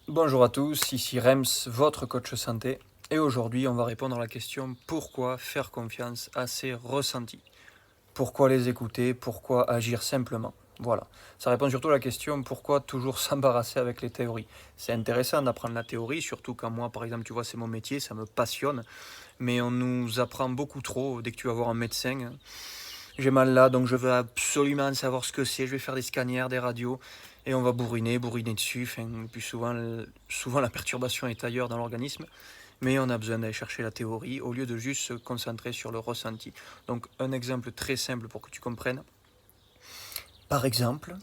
Bonjour à tous, ici Rems, votre coach santé, et aujourd'hui on va répondre à la question pourquoi faire confiance à ses ressentis? Pourquoi les écouter? Pourquoi agir simplement? Voilà, ça répond surtout à la question pourquoi toujours s'embarrasser avec les théories. C'est intéressant d'apprendre la théorie, surtout quand moi par exemple tu vois c'est mon métier, ça me passionne, mais on nous apprend beaucoup trop dès que tu vas voir un médecin. J'ai mal là, donc je veux absolument savoir ce que c'est. Je vais faire des scanners, des radios, et on va bourriner dessus. Enfin, puis souvent la perturbation est ailleurs dans l'organisme, mais on a besoin d'aller chercher la théorie au lieu de juste se concentrer sur le ressenti. Donc un exemple très simple pour que tu comprennes. Par exemple,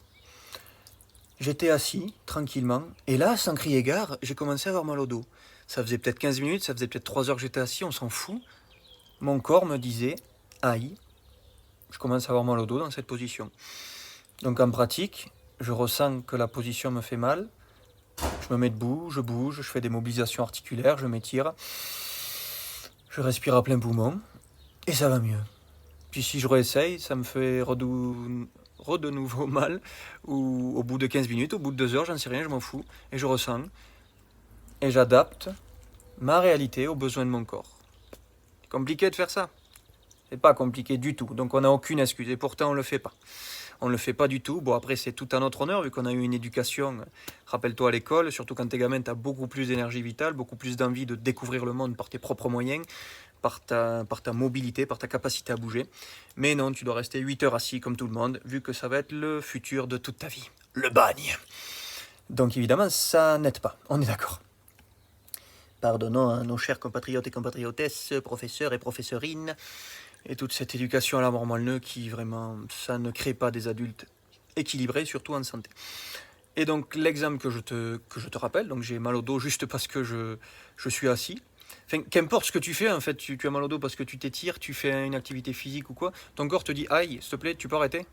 j'étais assis tranquillement, et là, sans crier gare, j'ai commencé à avoir mal au dos. Ça faisait peut-être 15 minutes, ça faisait peut-être 3 heures que j'étais assis, on s'en fout. Mon corps me disait, aïe, je commence à avoir mal au dos dans cette position. Donc en pratique, je ressens que la position me fait mal, je me mets debout, je bouge, je fais des mobilisations articulaires, je m'étire, je respire à plein poumon, et ça va mieux. Puis si je réessaye, ça me fait de nouveau mal, ou au bout de 15 minutes, au bout de 2 heures, j'en sais rien, je m'en fous, et je ressens, et j'adapte ma réalité aux besoins de mon corps. C'est compliqué de faire ça? C'est pas compliqué du tout, donc on n'a aucune excuse, et pourtant on le fait pas. On ne le fait pas du tout. Bon, après, c'est tout à notre honneur, vu qu'on a eu une éducation, rappelle-toi à l'école, surtout quand t'es gamin, t'as beaucoup plus d'énergie vitale, beaucoup plus d'envie de découvrir le monde par tes propres moyens, par ta mobilité, par ta capacité à bouger. Mais non, tu dois rester 8 heures assis comme tout le monde, vu que ça va être le futur de toute ta vie. Le bagne. Donc évidemment, ça n'aide pas, on est d'accord. Pardonnons à nos chers compatriotes et compatriotesses, professeurs et professeurines, et toute cette éducation à la mort moelle qui vraiment, ça ne crée pas des adultes équilibrés, surtout en santé. Et donc l'exemple que je te rappelle, donc j'ai mal au dos juste parce que je suis assis. Enfin, qu'importe ce que tu fais, en fait, tu as mal au dos parce que tu t'étires, tu fais une activité physique ou quoi, ton corps te dit aïe, s'il te plaît, tu peux arrêter?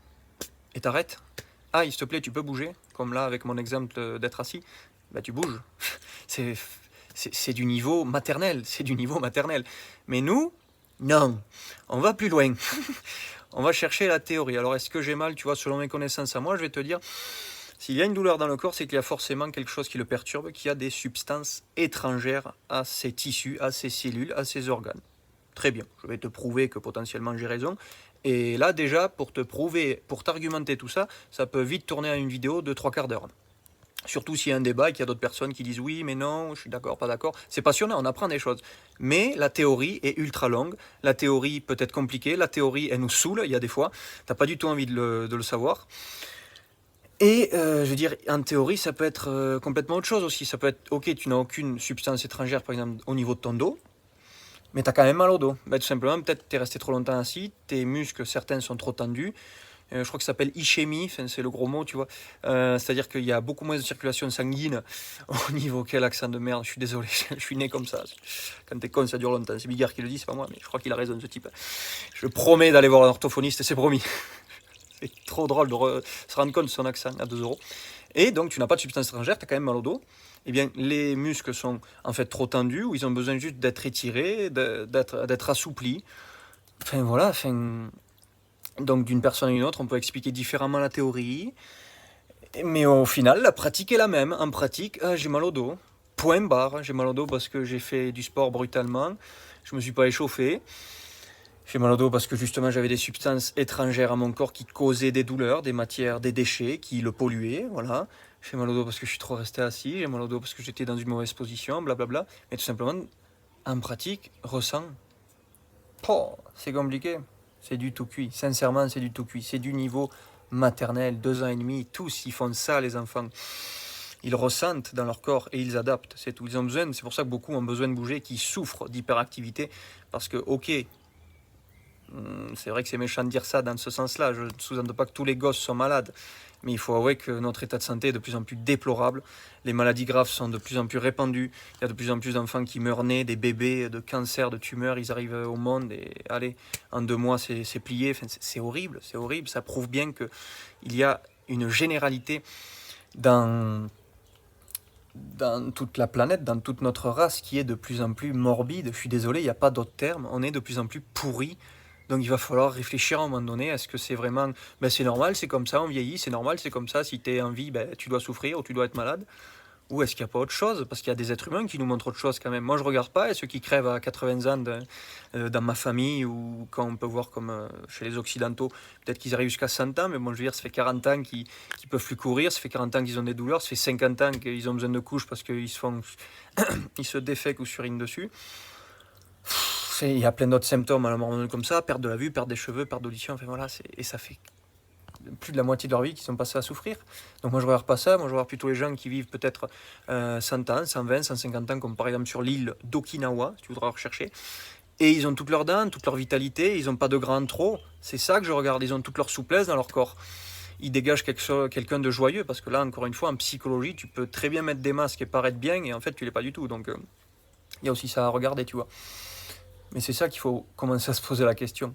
Et t'arrêtes. Aïe, s'il te plaît, tu peux bouger, comme là avec mon exemple d'être assis, bah tu bouges. C'est, c'est du niveau maternel, c'est du niveau maternel. Mais nous, non, on va plus loin. On va chercher la théorie. Alors est-ce que j'ai mal? Tu vois, selon mes connaissances à moi, je vais te dire, s'il y a une douleur dans le corps, c'est qu'il y a forcément quelque chose qui le perturbe, qu'il y a des substances étrangères à ses tissus, à ses cellules, à ses organes. Très bien, je vais te prouver que potentiellement j'ai raison. Et là déjà, pour te prouver, pour t'argumenter tout ça, ça peut vite tourner à une vidéo de 3 quarts d'heure. Surtout s'il y a un débat et qu'il y a d'autres personnes qui disent oui, mais non, je suis d'accord, pas d'accord. C'est passionnant, on apprend des choses. Mais la théorie est ultra longue, la théorie peut être compliquée, la théorie, elle nous saoule, il y a des fois, t'as pas du tout envie de le savoir. Et je veux dire, en théorie, ça peut être complètement autre chose aussi. Ça peut être, ok, tu n'as aucune substance étrangère, par exemple, au niveau de ton dos, mais tu as quand même mal au dos. Bah, tout simplement, peut-être tu es resté trop longtemps assis, tes muscles, certains sont trop tendus. Je crois que ça s'appelle ischémie, enfin, c'est le gros mot, tu vois. C'est-à-dire qu'il y a beaucoup moins de circulation sanguine au niveau. Quel accent de merde, je suis désolé, je suis né comme ça. Quand t'es con, ça dure longtemps. C'est Bigard qui le dit, c'est pas moi, mais je crois qu'il a raison, ce type. Je promets d'aller voir un orthophoniste, c'est promis. C'est trop drôle de se rendre compte de son accent à 2 euros. Et donc, tu n'as pas de substance étrangère, tu as quand même mal au dos. Eh bien, les muscles sont en fait trop tendus, ou ils ont besoin juste d'être étirés, d'être assouplis. Enfin, voilà. Enfin, donc, d'une personne à une autre, on peut expliquer différemment la théorie. Mais au final, la pratique est la même. En pratique, j'ai mal au dos. Point barre. J'ai mal au dos parce que j'ai fait du sport brutalement. Je me suis pas échauffé. J'ai mal au dos parce que justement j'avais des substances étrangères à mon corps qui causaient des douleurs, des matières, des déchets qui le polluaient, voilà. J'ai mal au dos parce que je suis trop resté assis, j'ai mal au dos parce que j'étais dans une mauvaise position, blablabla. Mais tout simplement, en pratique, ressens. Oh, c'est compliqué. C'est du tout cuit. Sincèrement, c'est du tout cuit. C'est du niveau maternel, 2 ans et demi. Tous, ils font ça, les enfants. Ils ressentent dans leur corps et ils adaptent. C'est tout. Ils ont besoin. C'est pour ça que beaucoup ont besoin de bouger, qui souffrent d'hyperactivité. Parce que, ok, c'est vrai que c'est méchant de dire ça dans ce sens-là. Je ne sous-entends pas que tous les gosses sont malades. Mais il faut avouer que notre état de santé est de plus en plus déplorable. Les maladies graves sont de plus en plus répandues. Il y a de plus en plus d'enfants qui meurent nés, des bébés de cancer, de tumeurs. Ils arrivent au monde et allez, en 2 mois, c'est plié. Enfin, c'est horrible, c'est horrible. Ça prouve bien qu'il y a une généralité dans toute la planète, dans toute notre race qui est de plus en plus morbide. Je suis désolé, il n'y a pas d'autre terme. On est de plus en plus pourri. Donc il va falloir réfléchir à un moment donné, est-ce que c'est vraiment... Ben c'est normal, c'est comme ça, on vieillit, c'est normal, c'est comme ça, si tu es en vie, ben, tu dois souffrir ou tu dois être malade. Ou est-ce qu'il n'y a pas autre chose? Parce qu'il y a des êtres humains qui nous montrent autre chose quand même. Moi, je regarde pas, et ceux qui crèvent à 80 ans dans ma famille, ou quand on peut voir comme chez les Occidentaux, peut-être qu'ils arrivent jusqu'à 100 ans, mais bon, je veux dire, ça fait 40 ans qu'ils ne peuvent plus courir, ça fait 40 ans qu'ils ont des douleurs, ça fait 50 ans qu'ils ont besoin de couches parce qu'ils se font, ils se défèquent ou surinent dessus. Il y a plein d'autres symptômes à la mort comme ça, perte de la vue, perte des cheveux, perte d'audition, enfin voilà, et ça fait plus de la moitié de leur vie qui sont passés à souffrir. Donc moi je regarde pas ça, moi je regarde plutôt les gens qui vivent peut-être 100 ans, 120, 150 ans, comme par exemple sur l'île d'Okinawa, si tu voudras rechercher, et ils ont toutes leurs dents, toute leur vitalité, ils n'ont pas de grands trop, c'est ça que je regarde, ils ont toute leur souplesse dans leur corps. Ils dégagent quelqu'un de joyeux, parce que là encore une fois en psychologie tu peux très bien mettre des masques et paraître bien, et en fait tu l'es pas du tout, donc il y a aussi ça à regarder, tu vois. Mais c'est ça qu'il faut commencer à se poser la question.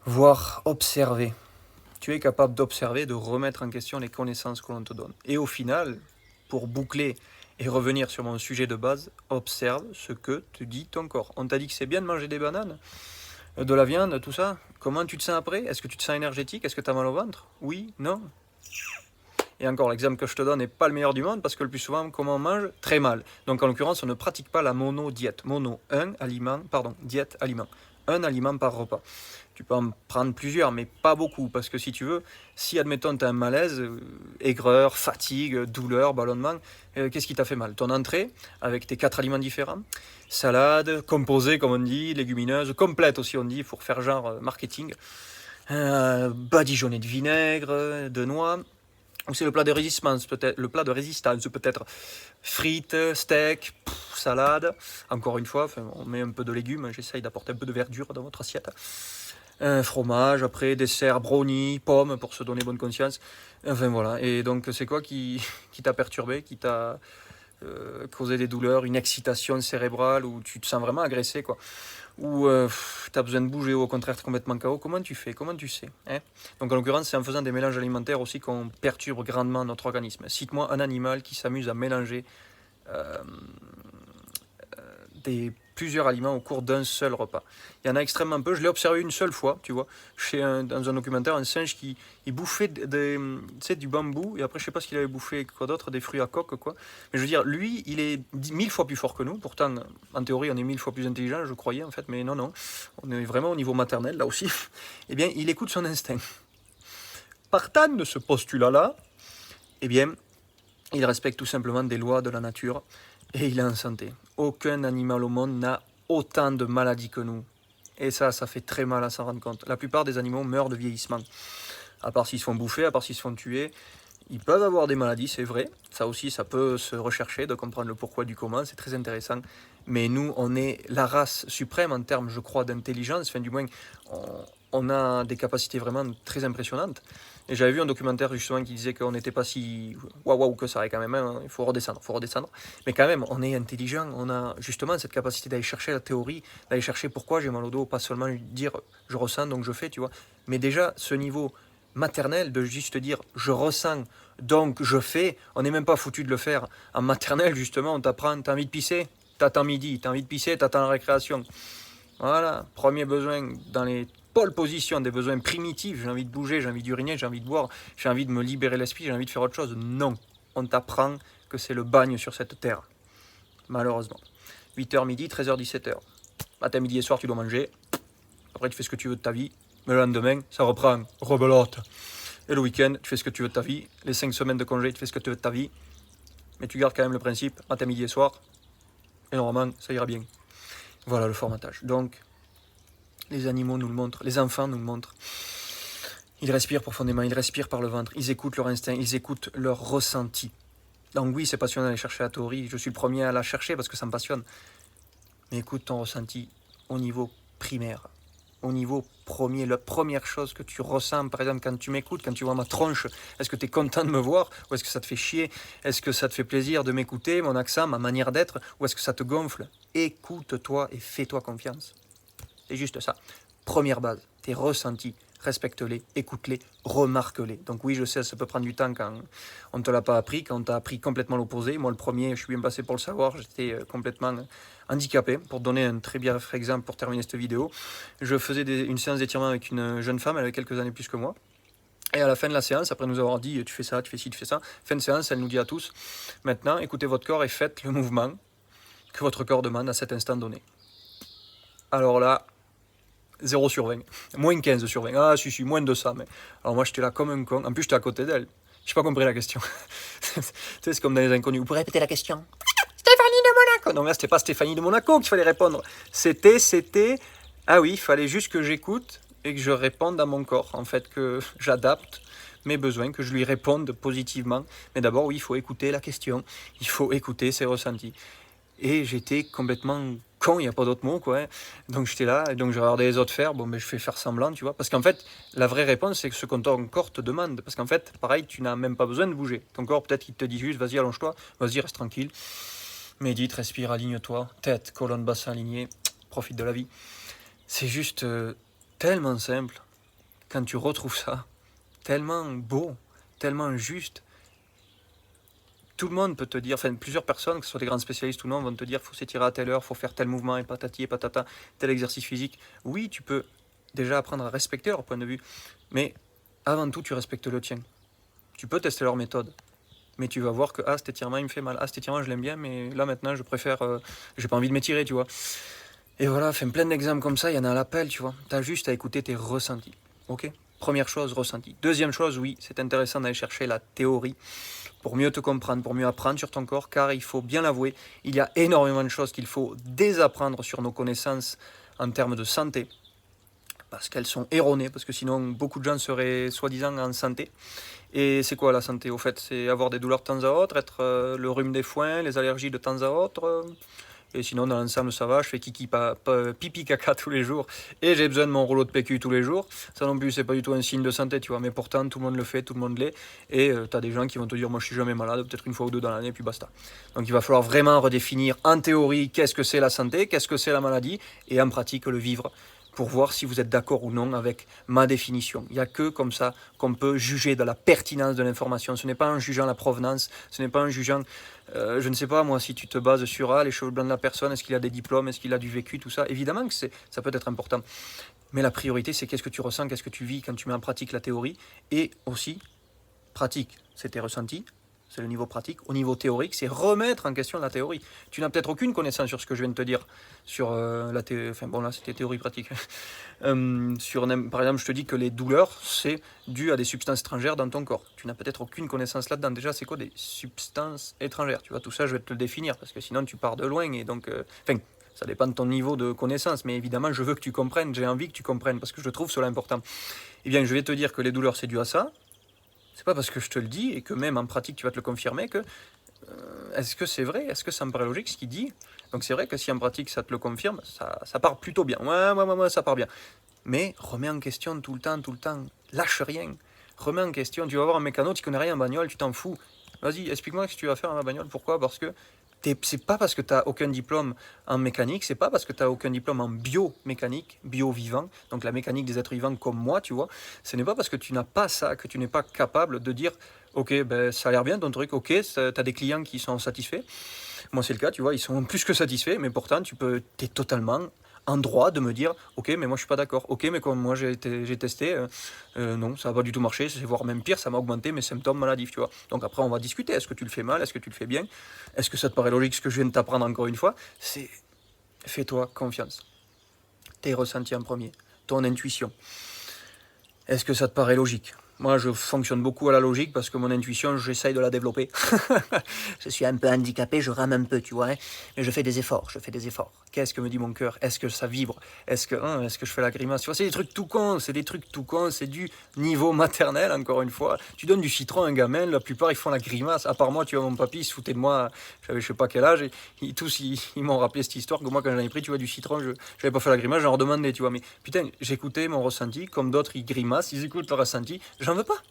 Voir, observer. Tu es capable d'observer, de remettre en question les connaissances que l'on te donne. Et au final, pour boucler et revenir sur mon sujet de base, observe ce que te dit ton corps. On t'a dit que c'est bien de manger des bananes, de la viande, tout ça. Comment tu te sens après? Est-ce que tu te sens énergétique? Est-ce que tu as mal au ventre? Oui? Non? Et encore, l'exemple que je te donne n'est pas le meilleur du monde, parce que le plus souvent, comment on mange? Très mal. Donc en l'occurrence, on ne pratique pas la monodiète. Diète, aliment. Un aliment par repas. Tu peux en prendre plusieurs, mais pas beaucoup, parce que si tu veux, si admettons tu as un malaise, aigreur, fatigue, douleur, ballonnement, qu'est-ce qui t'a fait mal? Ton entrée, avec tes 4 aliments différents, salade, composée comme on dit, légumineuse, complète aussi on dit, pour faire genre marketing, badigeonné de vinaigre, de noix, ou c'est le plat de résistance peut-être, frites, steak, salade, encore une fois, on met un peu de légumes, j'essaye d'apporter un peu de verdure dans votre assiette. Fromage, après dessert, brownie, pommes pour se donner bonne conscience. Enfin voilà, et donc c'est quoi qui t'a perturbé, qui t'a causé des douleurs, une excitation cérébrale, où tu te sens vraiment agressé, quoi, ou tu as besoin de bouger, ou au contraire t'es complètement KO? Comment tu fais? Comment tu sais, hein? Donc en l'occurrence, c'est en faisant des mélanges alimentaires aussi qu'on perturbe grandement notre organisme. Cite-moi un animal qui s'amuse à mélanger euh, plusieurs aliments au cours d'un seul repas. Il y en a extrêmement peu. Je l'ai observé une seule fois, tu vois, dans un documentaire, un singe qui il bouffait du bambou, et après je sais pas ce qu'il avait bouffé, quoi d'autre, des fruits à coque, quoi. Mais je veux dire, lui, il est 1000 fois plus fort que nous. Pourtant, en théorie, on est 1000 fois plus intelligent, je croyais en fait, mais non, non. On est vraiment au niveau maternel, là aussi. Eh bien, il écoute son instinct. Partant de ce postulat-là, eh bien, il respecte tout simplement des lois de la nature, et il est en santé. Aucun animal au monde n'a autant de maladies que nous. Et ça fait très mal à s'en rendre compte. La plupart des animaux meurent de vieillissement. À part s'ils se font bouffer, à part s'ils se font tuer. Ils peuvent avoir des maladies, c'est vrai. Ça aussi, ça peut se rechercher, de comprendre le pourquoi du comment, c'est très intéressant. Mais nous, on est la race suprême en termes, je crois, d'intelligence. Enfin, du moins, on a des capacités vraiment très impressionnantes. Et j'avais vu un documentaire justement qui disait qu'on n'était pas si waouh que ça, quand même, hein. Il faut redescendre. Mais quand même, on est intelligent, on a justement cette capacité d'aller chercher la théorie, d'aller chercher pourquoi j'ai mal au dos, pas seulement lui dire je ressens donc je fais, tu vois. Mais déjà, ce niveau maternel de juste dire je ressens donc je fais, on n'est même pas foutu de le faire. En maternelle, justement, on t'apprend, t'as envie de pisser, t'attends midi, t'as envie de pisser, t'attends la récréation. Voilà, premier besoin dans les pole position, des besoins primitifs, j'ai envie de bouger, j'ai envie d'uriner, j'ai envie de boire, j'ai envie de me libérer l'esprit, j'ai envie de faire autre chose. Non, on t'apprend que c'est le bagne sur cette terre, malheureusement. 8h midi, 13h, 17h. Matin, midi et soir, tu dois manger. Après, tu fais ce que tu veux de ta vie. Mais le lendemain, ça reprend, rebelote. Et le week-end, tu fais ce que tu veux de ta vie. Les 5 semaines de congé, tu fais ce que tu veux de ta vie. Mais tu gardes quand même le principe, matin, midi et soir. Et normalement, ça ira bien. Voilà le formatage. Donc, les animaux nous le montrent, les enfants nous le montrent. Ils respirent profondément, ils respirent par le ventre, ils écoutent leur instinct, ils écoutent leur ressenti. Donc oui, c'est passionnant d'aller chercher la théorie, je suis le premier à la chercher parce que ça me passionne. Mais écoute ton ressenti au niveau primaire, au niveau premier, la première chose que tu ressens, par exemple quand tu m'écoutes, quand tu vois ma tronche, est-ce que tu es content de me voir ou est-ce que ça te fait chier? Est-ce que ça te fait plaisir de m'écouter, mon accent, ma manière d'être, ou est-ce que ça te gonfle? Écoute-toi et fais-toi confiance. C'est juste ça. Première base, tes ressentis, respecte-les, écoute-les, remarque-les. Donc oui, je sais, ça peut prendre du temps quand on ne te l'a pas appris, quand on t'a appris complètement l'opposé. Moi, le premier, je suis bien passé pour le savoir, j'étais complètement handicapé. Pour te donner un très bref exemple pour terminer cette vidéo, je faisais une séance d'étirement avec une jeune femme, elle avait quelques années plus que moi. Et à la fin de la séance, après nous avoir dit tu fais ça, tu fais ci, tu fais ça, fin de séance, elle nous dit à tous, maintenant écoutez votre corps et faites le mouvement que votre corps demande à cet instant donné. Alors là, 0 sur 20, moins 15 sur 20, ah si, moins de ça. Mais... Alors moi j'étais là comme un con, en plus j'étais à côté d'elle, j'ai pas compris la question. Tu sais, c'est comme dans les inconnus, vous pouvez répéter la question? Stéphanie de Monaco. Non, là c'était pas Stéphanie de Monaco qu'il fallait répondre, c'était, ah oui, il fallait juste que j'écoute et que je réponde à mon corps, en fait, que j'adapte mes besoins, que je lui réponde positivement. Mais d'abord, oui, il faut écouter la question, il faut écouter ses ressentis. Et j'étais complètement con, il n'y a pas d'autre mot, quoi. Hein. Donc j'étais là, et donc je regardais les autres faire, bon, mais je fais faire semblant, tu vois. Parce qu'en fait, la vraie réponse, c'est ce que ton corps te demande. Parce qu'en fait, pareil, tu n'as même pas besoin de bouger. Ton corps, peut-être, il te dit juste, vas-y, allonge-toi, vas-y, reste tranquille. Médite, respire, aligne-toi, tête, colonne, bassin aligné, profite de la vie. C'est juste tellement simple quand tu retrouves ça, tellement beau, tellement juste. Tout le monde peut te dire, enfin plusieurs personnes, que ce soit des grands spécialistes ou non, vont te dire faut s'étirer à telle heure, faut faire tel mouvement et patati et patata, tel exercice physique. Oui, tu peux déjà apprendre à respecter leur point de vue, mais avant tout, tu respectes le tien. Tu peux tester leur méthode, mais tu vas voir que cet étirement il me fait mal, cet étirement je l'aime bien, mais là maintenant je préfère, j'ai pas envie de m'étirer, tu vois. Et voilà, enfin plein d'exemples comme ça, il y en a à l'appel, tu vois. T'as juste à écouter tes ressentis, ok? Première chose, ressenti. Deuxième chose, oui, c'est intéressant d'aller chercher la théorie pour mieux te comprendre, pour mieux apprendre sur ton corps, car il faut bien l'avouer, il y a énormément de choses qu'il faut désapprendre sur nos connaissances en termes de santé, parce qu'elles sont erronées, parce que sinon beaucoup de gens seraient soi-disant en santé. Et c'est quoi la santé au fait? C'est avoir des douleurs de temps à autre, être le rhume des foins, les allergies de temps à autre. Et sinon, dans l'ensemble, ça va, je fais pipi caca tous les jours et j'ai besoin de mon rouleau de PQ tous les jours. Ça non plus, c'est pas du tout un signe de santé, tu vois. Mais pourtant, tout le monde le fait, tout le monde l'est. Et t'as des gens qui vont te dire, moi je suis jamais malade, peut-être une fois ou deux dans l'année, puis basta. Donc il va falloir vraiment redéfinir en théorie qu'est-ce que c'est la santé, qu'est-ce que c'est la maladie, et en pratique le vivre pour voir si vous êtes d'accord ou non avec ma définition. Il n'y a que comme ça qu'on peut juger de la pertinence de l'information. Ce n'est pas en jugeant la provenance, ce n'est pas en jugeant, je ne sais pas moi, si tu te bases sur les cheveux blancs de la personne, est-ce qu'il a des diplômes, est-ce qu'il a du vécu, tout ça. Évidemment que ça peut être important. Mais la priorité, c'est qu'est-ce que tu ressens, qu'est-ce que tu vis quand tu mets en pratique la théorie. Et aussi, pratique, c'est tes ressentis, c'est le niveau pratique. Au niveau théorique, c'est remettre en question la théorie. Tu n'as peut-être aucune connaissance sur ce que je viens de te dire, sur la théorie, enfin bon là c'était théorie pratique. Par exemple, je te dis que les douleurs, c'est dû à des substances étrangères dans ton corps. Tu n'as peut-être aucune connaissance là-dedans. Déjà, c'est quoi des substances étrangères? Tu vois, tout ça, je vais te le définir, parce que sinon tu pars de loin, et donc... ça dépend de ton niveau de connaissance, mais évidemment, je veux que tu comprennes, j'ai envie que tu comprennes, parce que je trouve cela important. Eh bien, je vais te dire que les douleurs, c'est dû à ça. C'est pas parce que je te le dis, et que même en pratique, tu vas te le confirmer, que est-ce que c'est vrai? Est-ce que ça me paraît logique ce qu'il dit? Donc c'est vrai que si en pratique, ça te le confirme, ça part plutôt bien. Ouais, ça part bien. Mais remets en question tout le temps. Lâche rien. Remets en question. Tu vas voir un mécano, tu connais rien en bagnole, tu t'en fous. Vas-y, explique-moi ce que tu vas faire dans ma bagnole. Pourquoi? Parce que c'est pas parce que tu n'as aucun diplôme en mécanique, c'est pas parce que tu n'as aucun diplôme en biomécanique, bio-vivant, donc la mécanique des êtres vivants comme moi, tu vois. Ce n'est pas parce que tu n'as pas ça que tu n'es pas capable de dire ok, ben, ça a l'air bien ton truc, ok, tu as des clients qui sont satisfaits. Moi, c'est le cas, tu vois, ils sont plus que satisfaits, mais pourtant, tu es totalement en droit de me dire ok, mais moi je suis pas d'accord, ok, mais comme moi j'ai testé, non, ça n'a pas du tout marché, c'est voire même pire, ça m'a augmenté mes symptômes maladifs, tu vois. Donc après, on va discuter, est-ce que tu le fais mal, est-ce que tu le fais bien, est-ce que ça te paraît logique ce que je viens de t'apprendre encore une fois? C'est fais-toi confiance. Tes ressentis en premier, ton intuition. Est-ce que ça te paraît logique? Moi, je fonctionne beaucoup à la logique parce que mon intuition, j'essaye de la développer. Je suis un peu handicapé, je rame un peu, tu vois. Hein, mais je fais des efforts. Qu'est-ce que me dit mon cœur? Est-ce que ça vibre? Est-ce que je fais la grimace? Tu vois, c'est des trucs tout cons, c'est du niveau maternel, encore une fois. Tu donnes du citron à un gamin, la plupart, ils font la grimace. À part moi, tu vois, mon papy, il se foutait de moi, j'avais je sais pas quel âge, et ils m'ont rappelé cette histoire que moi, quand j'en ai pris, tu vois, du citron, je n'avais pas fait la grimace, j'en redemandais, tu vois. Mais putain, j'écoutais mon ressenti, comme d'autres, ils grimacent, ils écoutent leur ressenti. J'en veux pas.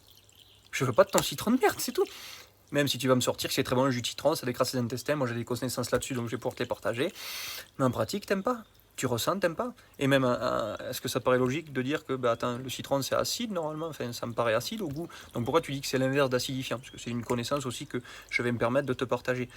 Je veux pas de ton citron de merde, c'est tout. Même si tu vas me sortir que c'est très bon le jus de citron, ça décrasse les intestins, moi j'ai des connaissances là-dessus, donc je vais pouvoir te les partager. Mais en pratique, t'aimes pas. Tu ressens, t'aimes pas. Et même, est-ce que ça te paraît logique de dire que, bah attends, le citron c'est acide normalement, enfin ça me paraît acide au goût. Donc pourquoi tu dis que c'est l'inverse d'acidifiant? Parce que c'est une connaissance aussi que je vais me permettre de te partager.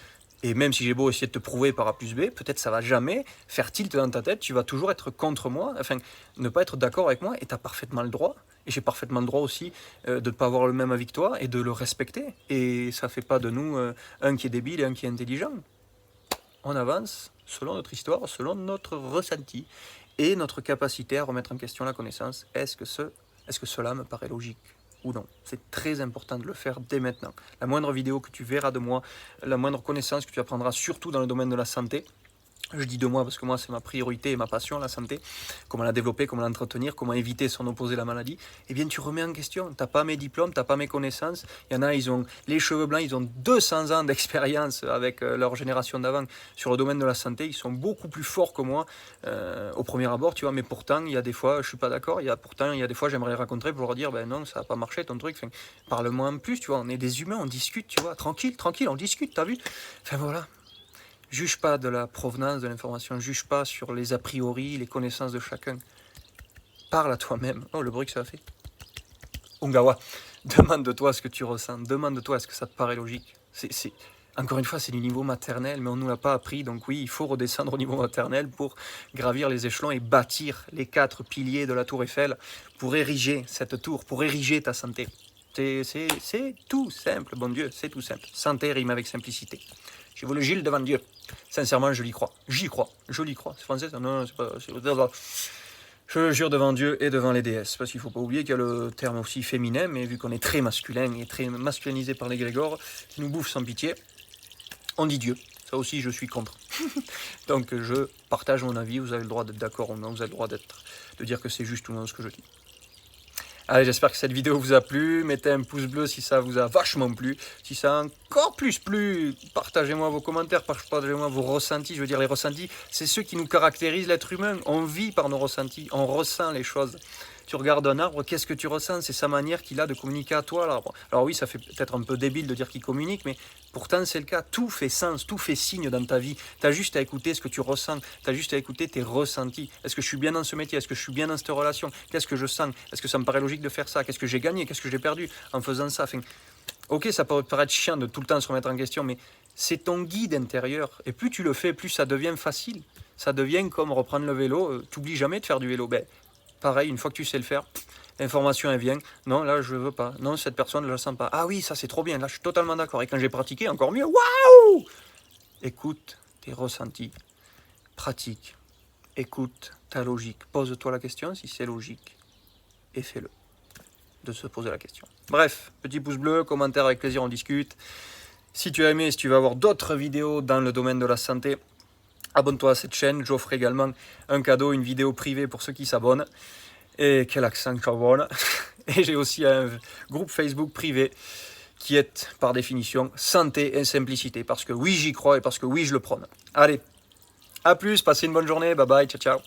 Et même si j'ai beau essayer de te prouver par A plus B, peut-être ça va jamais faire tilt dans ta tête, tu vas toujours être contre moi, enfin, ne pas être d'accord avec moi, et tu as parfaitement le droit. Et j'ai parfaitement le droit aussi de ne pas avoir le même avis que toi et de le respecter. Et ça fait pas de nous un qui est débile et un qui est intelligent. On avance selon notre histoire, selon notre ressenti et notre capacité à remettre en question la connaissance. Est-ce que cela me paraît logique ou non? C'est très important de le faire dès maintenant. La moindre vidéo que tu verras de moi, la moindre connaissance que tu apprendras, surtout dans le domaine de la santé, je dis de moi parce que moi c'est ma priorité et ma passion, la santé, comment la développer, comment l'entretenir, comment éviter s'en opposer la maladie, eh bien tu remets en question, t'as pas mes diplômes, t'as pas mes connaissances, il y en a, ils ont les cheveux blancs, ils ont 200 ans d'expérience avec leur génération d'avant sur le domaine de la santé, ils sont beaucoup plus forts que moi au premier abord, tu vois, mais pourtant il y a des fois, je suis pas d'accord, il y a des fois j'aimerais les rencontrer pour leur dire, ben non, ça a pas marché ton truc, enfin, parle-moi en plus, tu vois, on est des humains, on discute, tu vois, tranquille, on discute, t'as vu, enfin voilà. Juge pas de la provenance de l'information, juge pas sur les a priori, les connaissances de chacun. Parle à toi-même. Oh, le bruit que ça a fait. Ungawa, demande-toi ce que tu ressens, demande-toi est-ce que ça te paraît logique. Encore une fois, c'est du niveau maternel, mais on ne nous l'a pas appris, donc oui, il faut redescendre au niveau maternel pour gravir les échelons et bâtir les 4 piliers de la tour Eiffel pour ériger cette tour, pour ériger ta santé. C'est tout simple, bon Dieu, c'est tout simple. Santé rime avec simplicité. J'ai voulu Gilles devant Dieu. Sincèrement, je l'y crois. J'y crois. Je l'y crois. C'est français ça? Non, c'est pas... Je le jure devant Dieu et devant les déesses. Parce qu'il ne faut pas oublier qu'il y a le terme aussi féminin, mais vu qu'on est très masculin et très masculinisé par l'égrégore, qui nous bouffe sans pitié, on dit Dieu. Ça aussi, je suis contre. Donc, je partage mon avis. Vous avez le droit d'être d'accord ou non. Vous avez le droit de dire que c'est juste ou non ce que je dis. Allez, j'espère que cette vidéo vous a plu. Mettez un pouce bleu si ça vous a vachement plu. Si ça a encore plus plu, partagez-moi vos commentaires, partagez-moi vos ressentis. Je veux dire, les ressentis, c'est ceux qui nous caractérisent, l'être humain. On vit par nos ressentis, on ressent les choses. Tu regardes un arbre, qu'est-ce que tu ressens? C'est sa manière qu'il a de communiquer à toi, l'arbre. Alors oui, ça fait peut-être un peu débile de dire qu'il communique, mais pourtant c'est le cas. Tout fait sens, tout fait signe dans ta vie. Tu as juste à écouter ce que tu ressens, tu as juste à écouter tes ressentis. Est-ce que je suis bien dans ce métier? Est-ce que je suis bien dans cette relation? Qu'est-ce que je sens? Est-ce que ça me paraît logique de faire ça? Qu'est-ce que j'ai gagné? Qu'est-ce que j'ai perdu en faisant ça? Enfin, ok, ça peut paraître chiant de tout le temps se remettre en question, mais c'est ton guide intérieur. Et plus tu le fais, plus ça devient facile. Ça devient comme reprendre le vélo. T'oublies jamais de faire du vélo. Ben, pareil, une fois que tu sais le faire, l'information elle vient. Non, là je veux pas. Non, cette personne je la sens pas. Ah oui, ça c'est trop bien. Là je suis totalement d'accord. Et quand j'ai pratiqué, encore mieux. Waouh! Écoute tes ressentis. Pratique. Écoute ta logique. Pose-toi la question si c'est logique. Et fais-le. De se poser la question. Bref, petit pouce bleu, commentaire avec plaisir, on discute. Si tu as aimé, si tu veux avoir d'autres vidéos dans le domaine de la santé, abonne-toi à cette chaîne. J'offre également un cadeau, une vidéo privée pour ceux qui s'abonnent. Et quel accent que j'abonne. Et j'ai aussi un groupe Facebook privé qui est par définition santé et simplicité. Parce que oui, j'y crois et parce que oui, je le prône. Allez, à plus, passez une bonne journée. Bye bye, ciao ciao.